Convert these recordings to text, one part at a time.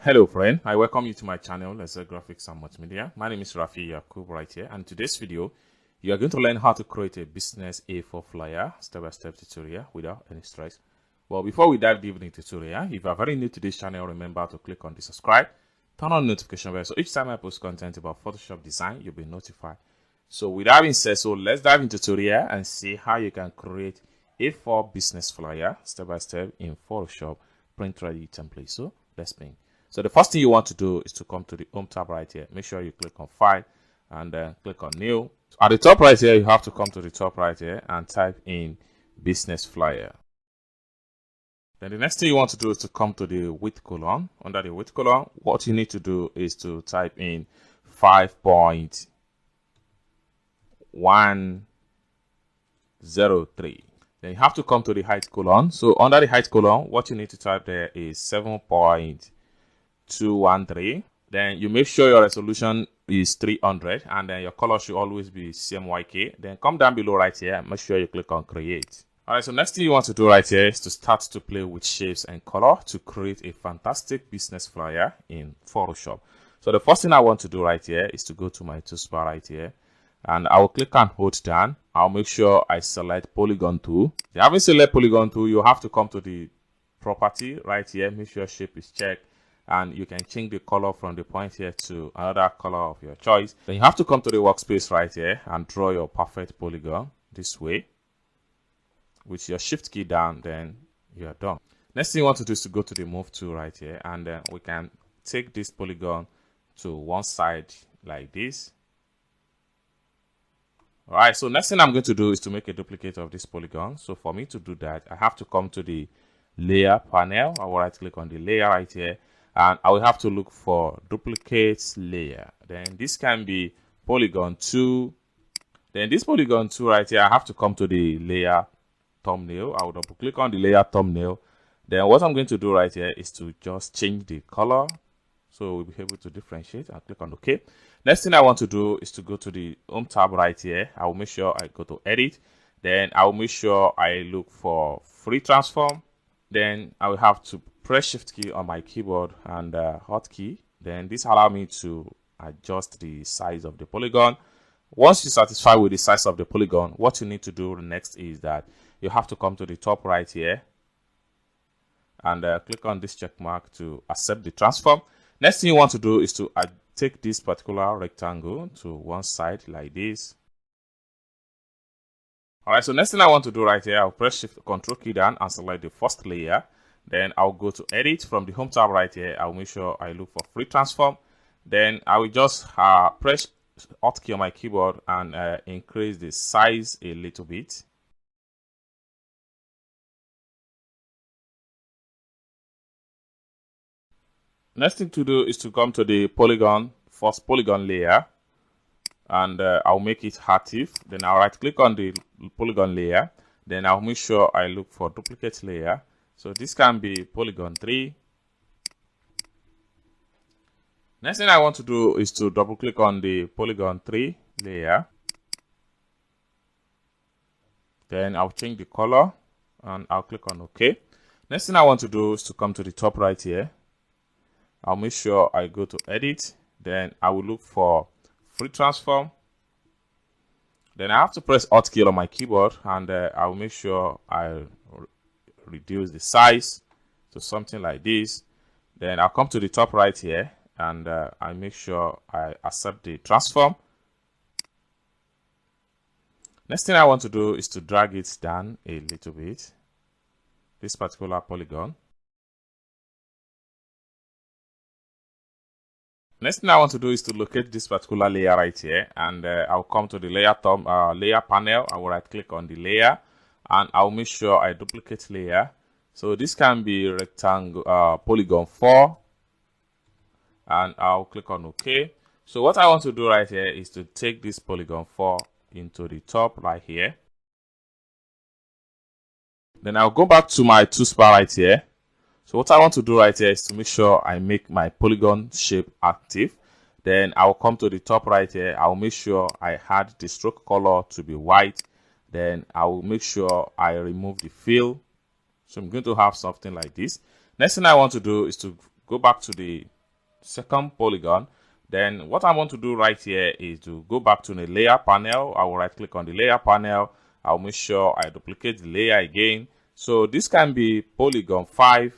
Hello friend, I welcome you to my channel, Laser Graphics and Multimedia. My name is Rafi Yakub right here, and in today's video you are going to learn how to create a business A4 flyer step-by-step tutorial without any stress. Well, before we dive deep into the tutorial, if you are very new to this channel, remember to click on the subscribe, turn on the notification bell, so each time I post content about Photoshop design, you'll be notified. So with that being said, let's dive into the tutorial and see how you can create A4 business flyer step-by-step in Photoshop print ready template. So let's begin. So the first thing you want to do is to come to the home tab right here. Make sure you click on file and then click on new. At the top right here, you have to come to the top right here and type in business flyer. Then the next thing you want to do is to come to the width column. Under the width column, what you need to do is to type in 5.103. Then you have to come to the height column. So under the height column, what you need to type there is 7.213. Then you make sure your resolution is 300, and then your color should always be CMYK. Then come down below right here and make sure you click on create. Alright, so next thing you want to do right here is to start to play with shapes and color to create a fantastic business flyer in Photoshop. So the first thing I want to do right here is to go to my toolbar right here, and I will click and hold down. I'll make sure I select polygon tool. If you haven't selected polygon tool, you have to come to the property right here, make sure shape is checked, and you can change the color from the point here to another color of your choice. Then you have to come to the workspace right here and draw your perfect polygon this way. With your shift key down, then you are done. Next thing you want to do is to go to the move tool right here, and then we can take this polygon to one side like this. Alright, so next thing I'm going to do is to make a duplicate of this polygon. So for me to do that, I have to come to the layer panel. I will right click on the layer right here, and I will have to look for duplicate layer. Then this can be polygon 2. Then this polygon 2 right here, I have to come to the layer thumbnail. I will double click on the layer thumbnail. Then what I'm going to do right here is to just change the color, so we'll be able to differentiate. I'll click on OK. Next thing I want to do is to go to the home tab right here. I will make sure I go to edit. Then I will make sure I look for free transform. Then I will have to press shift key on my keyboard and hotkey. Then this allows me to adjust the size of the polygon. Once you're satisfied with the size of the polygon, what you need to do next is that you have to come to the top right here and click on this check mark to accept the transform. Next thing you want to do is to take this particular rectangle to one side like this. Alright, so next thing I want to do right here, I'll press shift control key down and select the first layer. Then I'll go to edit. From the home tab right here, I'll make sure I look for free transform. Then I will just press Alt key on my keyboard and increase the size a little bit. Next thing to do is to come to the first polygon layer, and I'll make it active. Then I'll right click on the polygon layer. Then I'll make sure I look for duplicate layer. So this can be polygon 3. Next thing I want to do is to double click on the polygon 3 layer. Then I'll change the color and I'll click on OK. Next thing I want to do is to come to the top right here. I'll make sure I go to edit. Then I will look for free transform. Then I have to press Alt key on my keyboard, and I'll make sure I reduce the size to something like this. Then I'll come to the top right here, and I make sure I accept the transform. Next thing I want to do is to drag it down a little bit, this particular polygon. Next thing I want to do is to locate this particular layer right here, and I'll come to the layer panel. I will right click on the layer, and I'll make sure I duplicate layer. So this can be rectangle polygon 4, and I'll click on OK. So what I want to do right here is to take this polygon 4 into the top right here. Then I'll go back to my toolbar right here. So what I want to do right here is to make sure I make my polygon shape active. Then I'll come to the top right here. I'll make sure I add the stroke color to be white. Then I will make sure I remove the fill. So I'm going to have something like this. Next thing I want to do is to go back to the second polygon. Then what I want to do right here is to go back to the layer panel. I will right click on the layer panel. I'll make sure I duplicate the layer again. So this can be polygon 5.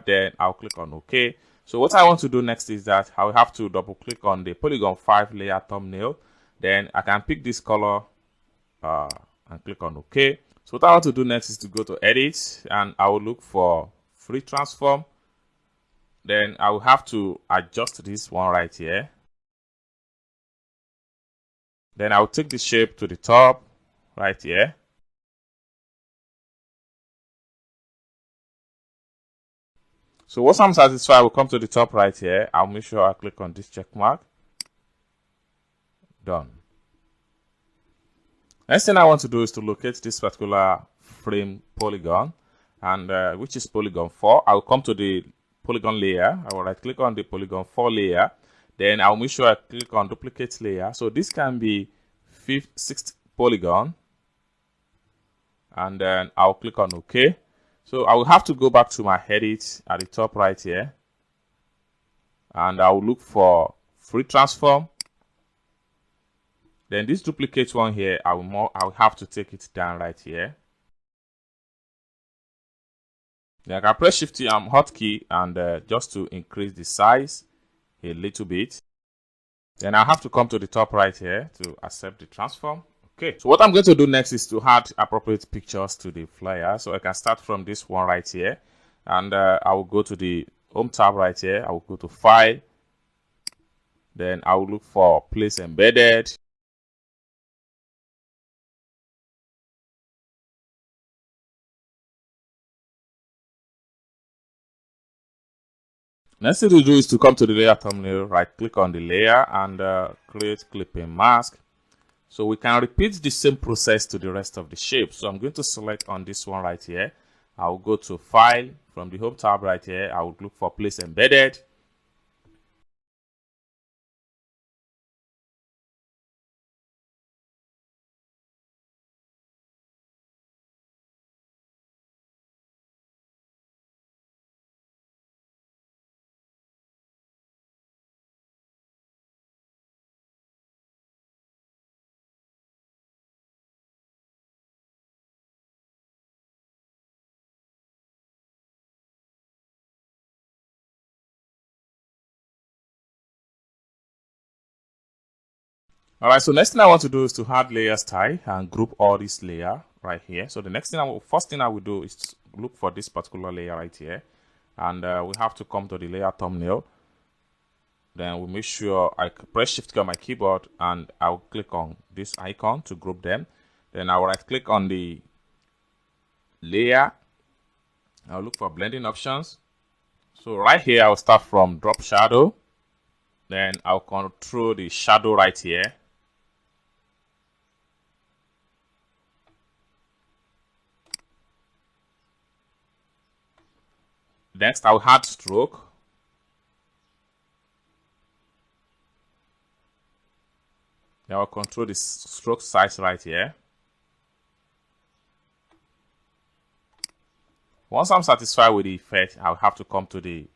Then I'll click on OK. So what I want to do next is that I'll have to double click on the polygon 5 layer thumbnail. Then I can pick this color and click on OK. So what I want to do next is to go to edit, and I will look for free transform. Then I will have to adjust this one right here. Then I'll take the shape to the top right here. So once I'm satisfied, I will come to the top right here. I'll make sure I click on this check mark. Done. Next thing I want to do is to locate this particular frame polygon, and which is polygon 4. I will come to the polygon layer. I will right click on the polygon 4 layer. Then I'll make sure I click on duplicate layer. So this can be 5th, 6th polygon, and then I'll click on OK. So I will have to go back to my edit at the top right here, and I will look for free transform. Then this duplicate one here, I will have to take it down right here. Then I can press Shift hotkey and just to increase the size a little bit. Then I have to come to the top right here to accept the transform. Okay, so what I'm going to do next is to add appropriate pictures to the flyer. So I can start from this one right here, and I will go to the home tab right here. I will go to file. Then I will look for place embedded. Next thing to do is to come to the layer thumbnail, right click on the layer and create clipping mask. So we can repeat the same process to the rest of the shape. So I'm going to select on this one right here. I'll go to file. From the home tab right here, I will look for place embedded. Alright, so next thing I want to do is to add layer style and group all this layer right here. So the next thing first thing I will do is to look for this particular layer right here, and we have to come to the layer thumbnail. Then we make sure I press Shift key on my keyboard and I'll click on this icon to group them. Then I'll right click on the layer. I'll look for blending options. So right here I'll start from drop shadow. Then I'll control the shadow right here. Next, I'll add stroke. Then I'll control the stroke size right here. Once I'm satisfied with the effect, I'll have to come to the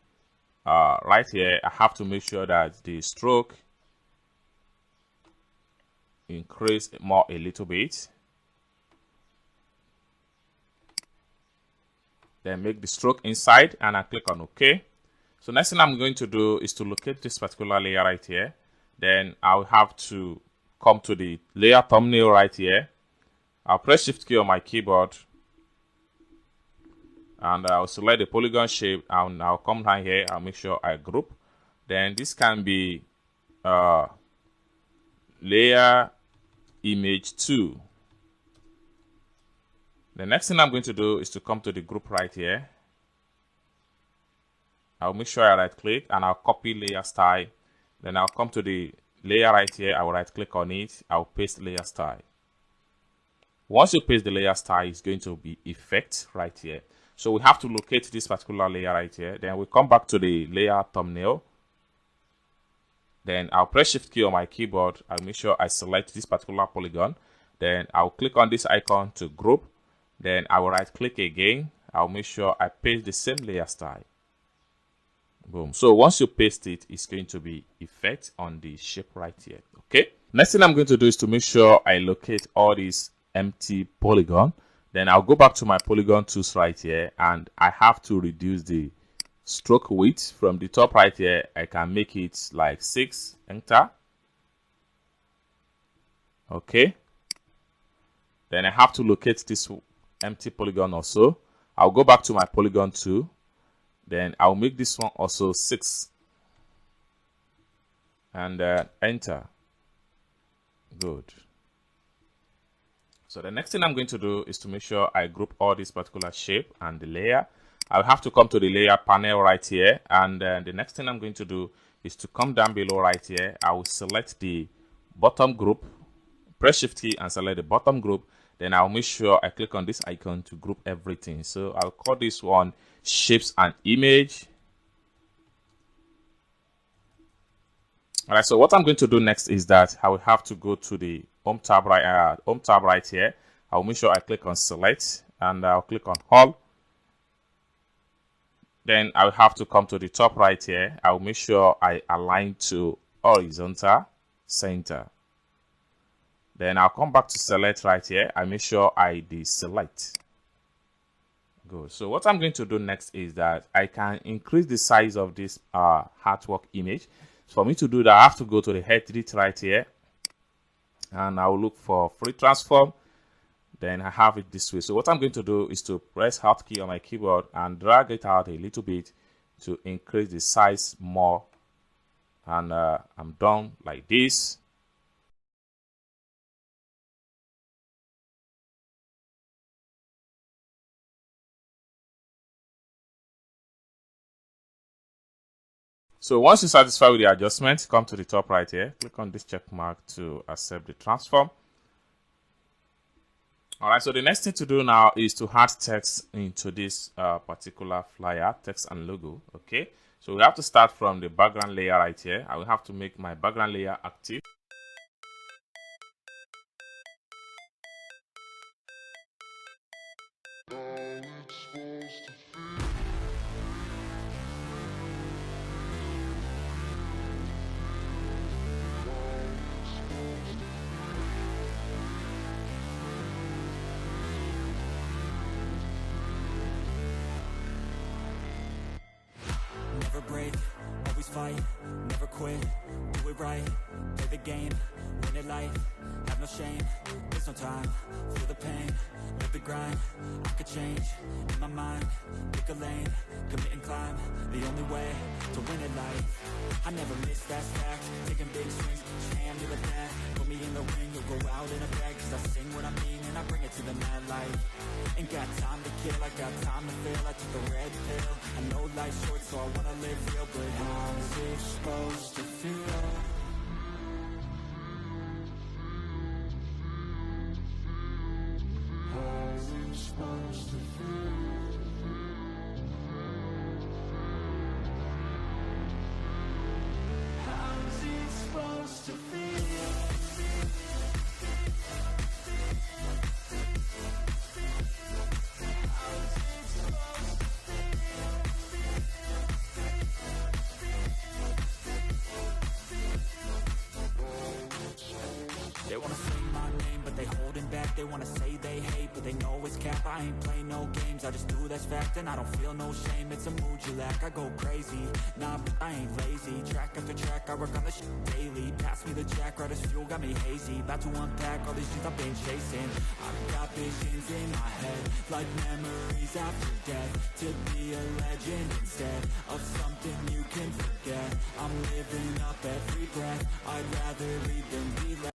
right here. I have to make sure that the stroke increase more a little bit. Then make the stroke inside and I click on OK. So next thing I'm going to do is to locate this particular layer right here. Then I'll have to come to the layer thumbnail right here. I'll press Shift key on my keyboard and I'll select the polygon shape, and I'll come down here. I'll make sure I group. Then this can be layer image 2. The next thing I'm going to do is to come to the group right here. I'll make sure I right click and I'll copy layer style. Then I'll come to the layer right here. I will right click on it. I'll paste layer style. Once you paste the layer style, it's going to be effect right here. So we have to locate this particular layer right here. Then we come back to the layer thumbnail. Then I'll press Shift key on my keyboard. I'll make sure I select this particular polygon. Then I'll click on this icon to group. Then I will right click again I'll make sure I paste the same layer style. Boom. So once you paste it, it's going to be effect on the shape right here. Okay. Next thing I'm going to do is to make sure I locate all these empty polygon. Then I'll go back to my polygon tools right here, and I have to reduce the stroke width from the top right here. I can make it like 6. Enter. Okay. Then I have to locate this empty polygon also. I'll go back to my polygon tool. Then I'll make this one also 6. And enter. Good. So the next thing I'm going to do is to make sure I group all this particular shape and the layer. I'll have to come to the layer panel right here. And the next thing I'm going to do is to come down below right here. I will select the bottom group, press Shift key and select the bottom group. Then I'll make sure I click on this icon to group everything. So I'll call this one shapes and image. All right, so what I'm going to do next is that I will have to go to the home tab right here. I'll make sure I click on select and I'll click on all. Then I'll have to come to the top right here. I'll make sure I align to horizontal center. Then I'll come back to select right here. I make sure I deselect. Good. So what I'm going to do next is that I can increase the size of this artwork image. For me to do that, I have to go to the edit right here, and I will look for free transform. Then I have it this way. So what I'm going to do is to press Alt key on my keyboard and drag it out a little bit to increase the size more. And I'm done like this. So once you're satisfied with the adjustment, come to the top right here, click on this check mark to accept the transform. All right, so the next thing to do now is to add text into this particular flyer, text and logo. Okay, so we have to start from the background layer right here. I will have to make my background layer active. Never break, always fight, never quit, do it right, play the game, win it life, have no shame, there's no time, feel the pain, live the grind, I could change, in my mind, pick a lane, commit and climb, the only way to win it life, I never miss, that's fact, taking big swings, each hand to the bat, put me in the ring, you'll go out in a bag, cause I sing what I mean and I bring it to the mad light, ain't got time to kill, I got time to feel, I took the red pill, I know life's short so I wanna live real, but how's it supposed to feel? How's it supposed to feel? How's it supposed to feel? They wanna say my name, but they holding back. They wanna say they hate, but they know it's cap. I ain't play no games, I just do that's fact. And I don't feel no shame, it's a mood you lack. I go crazy, nah, but I ain't lazy. Track after track, I work on the shit daily. Pass me the jack, right as fuel, got me hazy. About to unpack all these things I've been chasing. I've got visions in my head, like memories after death. To be a legend instead of something you can forget. I'm living up every breath, I'd rather lead than be left.